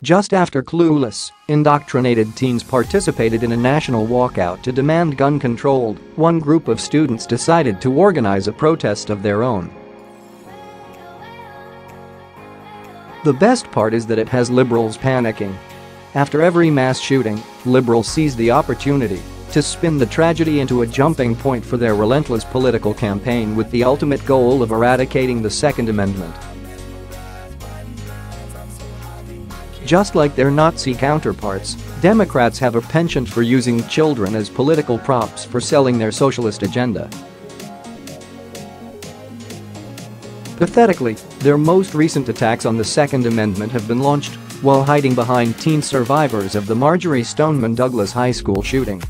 Just after clueless, indoctrinated teens participated in a national walkout to demand gun control, one group of students decided to organize a protest of their own. The best part is that it has liberals panicking. After every mass shooting, liberals seize the opportunity to spin the tragedy into a jumping point for their relentless political campaign with the ultimate goal of eradicating the Second Amendment. Just like their Nazi counterparts, Democrats have a penchant for using children as political props for selling their socialist agenda. Pathetically, their most recent attacks on the Second Amendment have been launched while hiding behind teen survivors of the Marjory Stoneman Douglas High School shooting.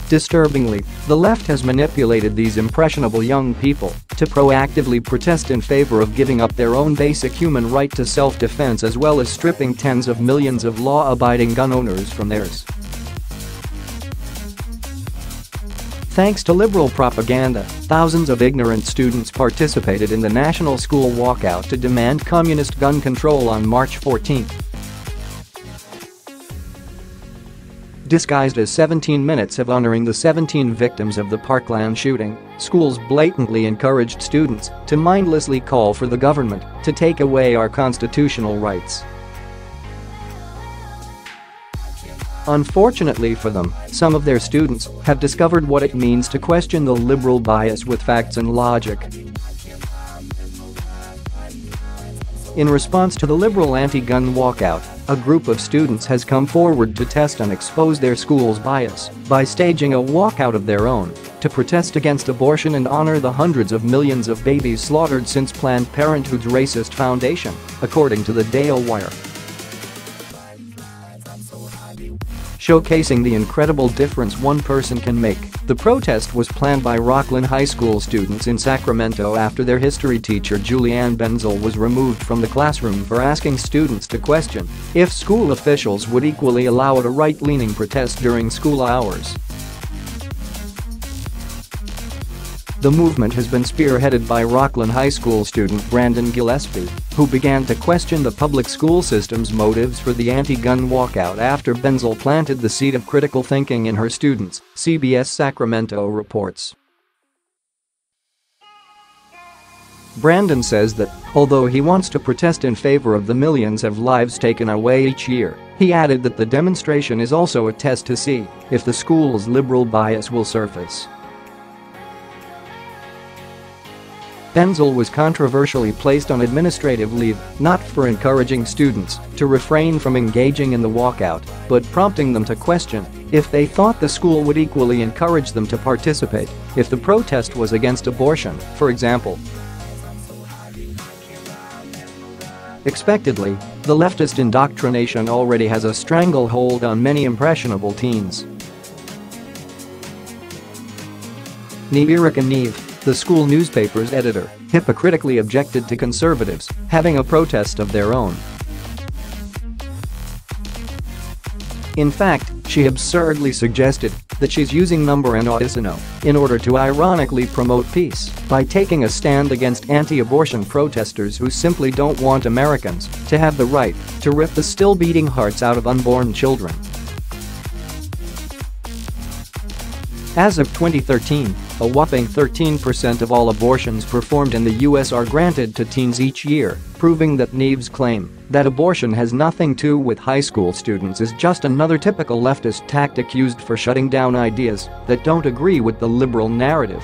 Disturbingly, the left has manipulated these impressionable young people to proactively protest in favor of giving up their own basic human right to self-defense as well as stripping tens of millions of law-abiding gun owners from theirs. Thanks to liberal propaganda, thousands of ignorant students participated in the National School Walkout to demand communist gun control on March 14. Disguised as 17 minutes of honoring the 17 victims of the Parkland shooting, schools blatantly encouraged students to mindlessly call for the government to take away our constitutional rights. Unfortunately for them, some of their students have discovered what it means to question the liberal bias with facts and logic. In response to the liberal anti-gun walkout, a group of students has come forward to test and expose their school's bias by staging a walkout of their own to protest against abortion and honor the hundreds of millions of babies slaughtered since Planned Parenthood's racist foundation, according to the Dail Wire. Showcasing the incredible difference one person can make, the protest was planned by Rocklin High School students in Sacramento after their history teacher Julianne Benzel was removed from the classroom for asking students to question if school officials would equally allow a right-leaning protest during school hours. The movement has been spearheaded by Rocklin High School student Brandon Gillespie, who began to question the public school system's motives for the anti-gun walkout after Benzel planted the seed of critical thinking in her students, CBS Sacramento reports. Brandon says that, although he wants to protest in favor of the millions of lives taken away each year, he added that the demonstration is also a test to see if the school's liberal bias will surface. Benzel was controversially placed on administrative leave, not for encouraging students to refrain from engaging in the walkout, but prompting them to question if they thought the school would equally encourage them to participate if the protest was against abortion, for example. Expectedly, the leftist indoctrination already has a stranglehold on many impressionable teens. Naeirika Neev, the school newspaper's editor, hypocritically objected to conservatives having a protest of their own. In fact, she absurdly suggested that she's using number and autismo in order to ironically promote peace by taking a stand against anti-abortion protesters who simply don't want Americans to have the right to rip the still beating hearts out of unborn children. As of 2013, a whopping 13% of all abortions performed in the U.S. are granted to teens each year, proving that Neev's claim that abortion has nothing to do with high school students is just another typical leftist tactic used for shutting down ideas that don't agree with the liberal narrative.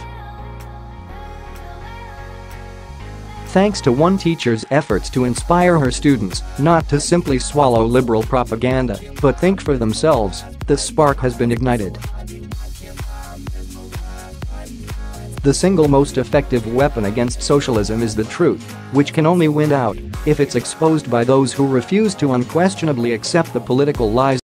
Thanks to one teacher's efforts to inspire her students not to simply swallow liberal propaganda but think for themselves, the spark has been ignited. The single most effective weapon against socialism is the truth, which can only win out if it's exposed by those who refuse to unquestionably accept the political lies